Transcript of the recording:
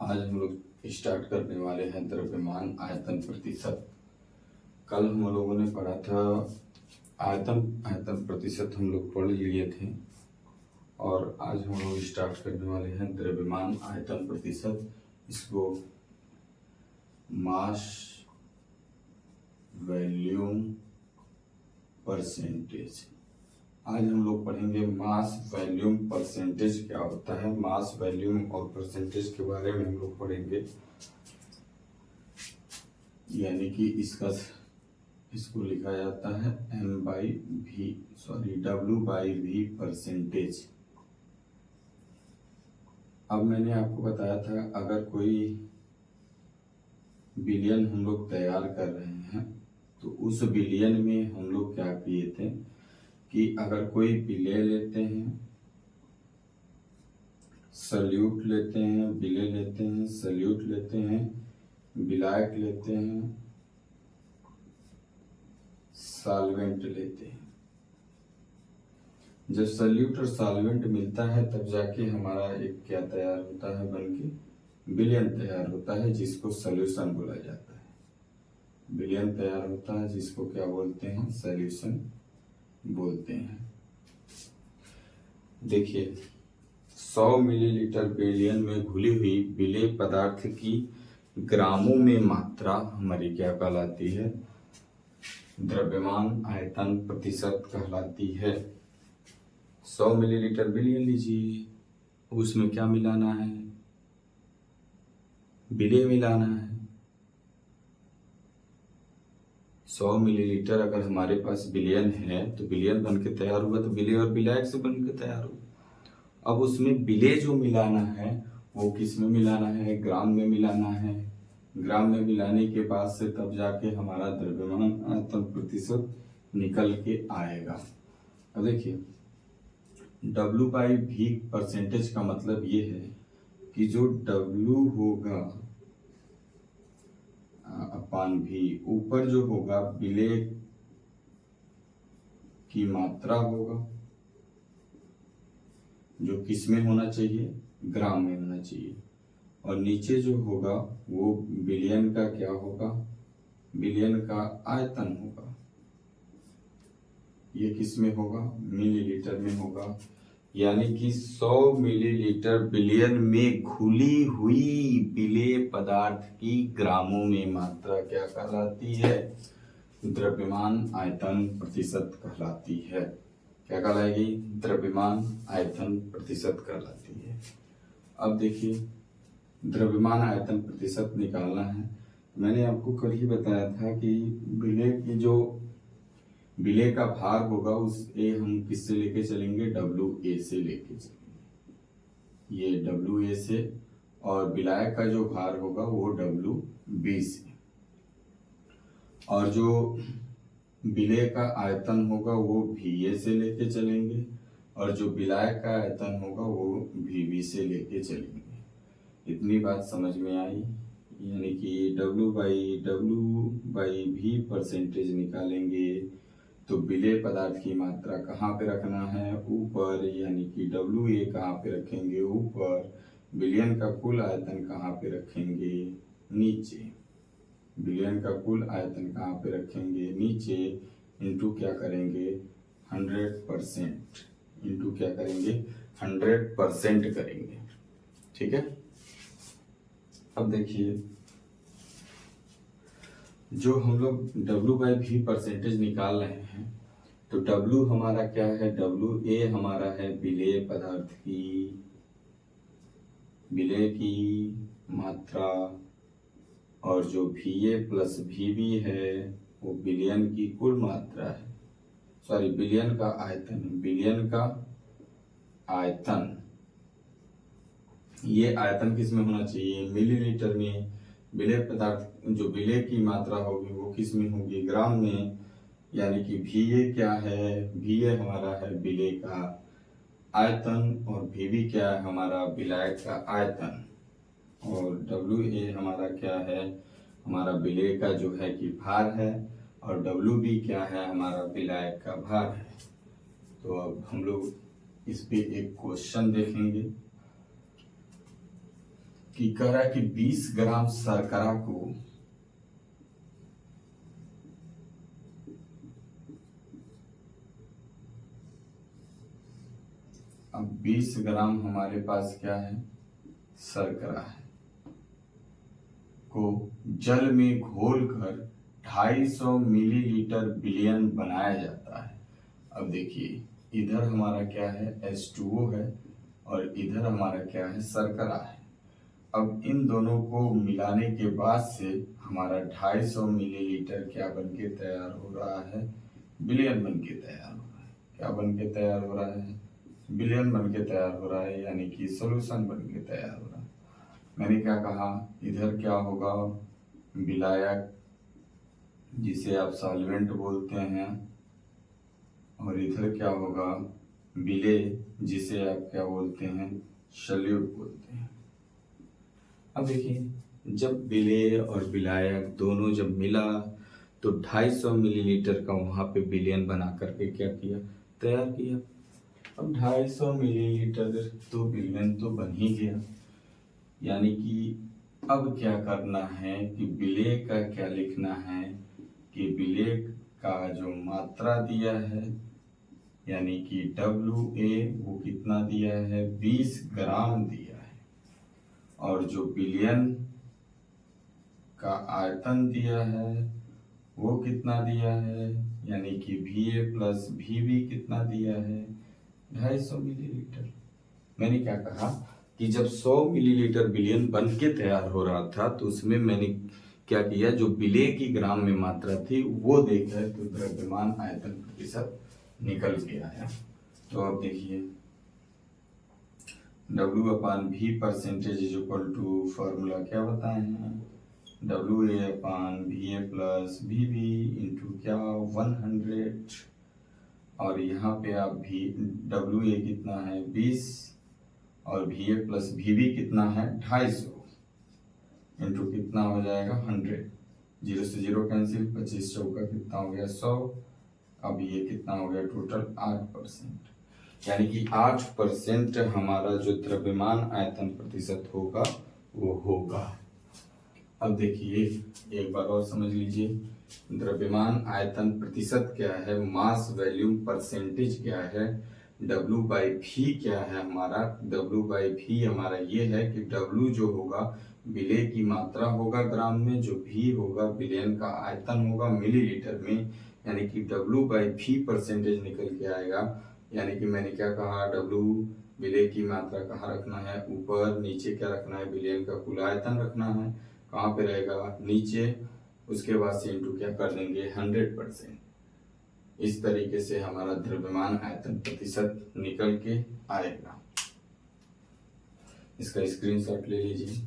आज हम लोग स्टार्ट करने वाले हैं द्रव्यमान आयतन प्रतिशत। कल हम लोगों ने पढ़ा था आयतन प्रतिशत हम लोग पढ़ लिए थे और आज हम लोग स्टार्ट करने वाले हैं द्रव्यमान आयतन प्रतिशत। इसको मास वॉल्यूम परसेंटेज। आज हम लोग पढ़ेंगे मास वॉल्यूम परसेंटेज क्या होता है। मास वॉल्यूम और परसेंटेज के बारे में हम लोग पढ़ेंगे, यानी कि इसको लिखा जाता है W/V परसेंटेज। अब मैंने आपको बताया था अगर कोई बिलियन हम लोग तैयार कर रहे हैं तो उस बिलियन में हम लोग क्या किए थे कि अगर कोई बिले लेते हैं, सल्यूट लेते हैं, बिले लेते हैं, सल्यूट लेते हैं, विलायक लेते हैं, सॉल्वेंट लेते हैं। जब सल्यूट और सॉल्वेंट मिलता है तब जाके हमारा एक क्या तैयार होता है, बनके बिलियन तैयार होता है, जिसको सॉल्यूशन बोला जाता है। बिलियन तैयार होता है जिसको क्या बोलते हैं, सॉल्यूशन बोलते हैं। देखिए 100 मिलीलीटर बिलियन में घुली हुई विलेय पदार्थ की ग्रामों में मात्रा हमारी क्या कहलाती है, द्रव्यमान आयतन प्रतिशत कहलाती है। 100 मिलीलीटर बिलियन लीजिए, उसमें क्या मिलाना है, विलेय मिलाना है। 100 मिलीलीटर अगर हमारे पास बिलियन है तो बिलियन बन के तैयार हुआ तो विलेय और विलायक से बन के तैयार हुआ। अब उसमें विलेय जो मिलाना है वो किस में मिलाना है, ग्राम में मिलाना है। ग्राम में मिलाने के बाद से तब जाके हमारा द्रव्यमान आयतन प्रतिशत निकल के आएगा। अब देखिए W/V परसेंटेज का मतलब ये है कि जो W होगा अपान V, ऊपर जो होगा विलेय की मात्रा होगा, जो किस में होना चाहिए, ग्राम में होना चाहिए, और नीचे जो होगा वो बिलियन का क्या होगा, बिलियन का आयतन होगा। ये किस में होगा, मिलीलीटर में होगा। यानी कि 100 मिलीलीटर बिलियन में घुली हुई विलेय पदार्थ की ग्रामों में मात्रा क्या कहलाती है, द्रव्यमान आयतन प्रतिशत कहलाती है। क्या कहलाएगी, द्रव्यमान आयतन प्रतिशत कहलाती है। अब देखिए द्रव्यमान आयतन प्रतिशत निकालना है। मैंने आपको कल ही बताया था कि विलेय की जो विलेय का भार होगा उस हम किससे लेके चलेंगे, WA से लेके चलेंगे, ये WA से, और विलायक का जो भार होगा वो WB से, और जो विलेय का आयतन होगा वो VA से लेके चलेंगे, और जो विलायक का आयतन होगा वो VB से लेके चलेंगे। इतनी बात समझ में आई। यानी कि W/V परसेंटेज निकालेंगे तो विलेय पदार्थ की मात्रा कहाँ पे रखना है, ऊपर, यानी कि WA कहाँ पे रखेंगे, ऊपर। बिलियन का कुल आयतन कहाँ पे रखेंगे, नीचे। बिलियन का कुल आयतन कहाँ पे रखेंगे, नीचे, इंटू क्या करेंगे, 100%, इंटू क्या करेंगे, 100% करेंगे। ठीक है। अब देखिए जो हम लोग W/V परसेंटेज निकाल रहे हैं तो W हमारा क्या है, WA हमारा है विलेय पदार्थ की, विलेय की मात्रा, और जो VA प्लस VB है वो बिलियन की कुल मात्रा है, सॉरी बिलियन का आयतन, बिलियन का आयतन। ये आयतन किस में होना चाहिए, मिलीलीटर में। विलेय पदार्थ जो विलेय की मात्रा होगी वो किस में होगी, ग्राम में। यानी कि VA क्या है, VA हमारा है विलेय का आयतन, और VB क्या है, हमारा विलायक का आयतन, और WA हमारा क्या है, हमारा विलेय का जो है कि भार है, और WB क्या है, हमारा विलायक का भार है। तो अब हम लोग इस पे एक क्वेश्चन देखेंगे कि कह रहा है कि 20 ग्राम शर्करा को अब 20 ग्राम हमारे पास क्या है, शर्करा है, को जल में घोलकर 250 मिलीलीटर विलयन बनाया जाता है। अब देखिए इधर हमारा क्या है, H2O है और इधर हमारा क्या है, शर्करा है। अब इन दोनों को मिलाने के बाद से हमारा 250 मिलीलीटर क्या बन के तैयार हो रहा है, विलयन बन के तैयार हो रहा है। क्या बन के तैयार हो रहा है, विलयन बन के तैयार हो रहा है, यानी कि सॉल्यूशन बन के तैयार हो रहा है। मैंने क्या कहा, इधर क्या होगा, विलायक जिसे आप सॉल्वेंट बोलते हैं, और इधर क्या होगा, विलेय जिसे आप क्या बोलते हैं, सॉल्यूट बोलते हैं। अब देखिए जब विलेय और विलायक दोनों जब मिला तो 250 मिलीलीटर का वहां पे विलयन बना करके क्या किया, तैयार किया। अब 250 मिलीलीटर तो विलयन तो बन ही गया, यानी कि अब क्या करना है कि विलेय का क्या लिखना है कि विलेय का जो मात्रा दिया है यानी कि WA वो कितना दिया है, 20 ग्राम दिया है, और जो विलयन का आयतन दिया है वो कितना दिया है, यानी कि VA प्लस VB कितना दिया है, 250 मिलीलीटर। मैंने क्या कहा कि जब 100 मिलीलीटर विलयन बन के तैयार हो रहा था तो उसमें मैंने क्या किया, जो विलेय की ग्राम में मात्रा थी वो देखा तो द्रव्यमान आयतन प्रतिशत निकल के आया। तो अब देखिए W/V percentage is equal to, formula क्या बताए हैं, WA/VA प्लस VB इंटू क्या 100, और यहाँ पे आप भी WA कितना है 20 और VA प्लस VB कितना है 250 इंटू कितना हो जाएगा 100, 0 से 0 कैंसिल, 25 चौका कितना हो गया 100। अब ये कितना हो गया टोटल 8%, यानी कि 8% हमारा जो द्रव्यमान आयतन प्रतिशत होगा वो होगा। अब देखिए एक बार और समझ लीजिए, द्रव्यमान आयतन प्रतिशत क्या है, मास वॉल्यूम परसेंटेज क्या है, W/V क्या है हमारा, W/V हमारा ये है कि W जो होगा विलेय की मात्रा होगा ग्राम में, जो V होगा विलयन का आयतन होगा मिलीलीटर में, यानी कि W/V परसेंटेज निकल के आएगा। यानी कि मैंने क्या कहा, W विलेय की मात्रा कहाँ रखना है, ऊपर, नीचे क्या रखना है, विलयन का कुल आयतन रखना है, कहाँ पे रहेगा नीचे, उसके बाद से इंटू क्या कर देंगे 100%। इस तरीके से हमारा द्रव्यमान आयतन प्रतिशत निकल के आएगा। इसका स्क्रीनशॉट ले लीजिए।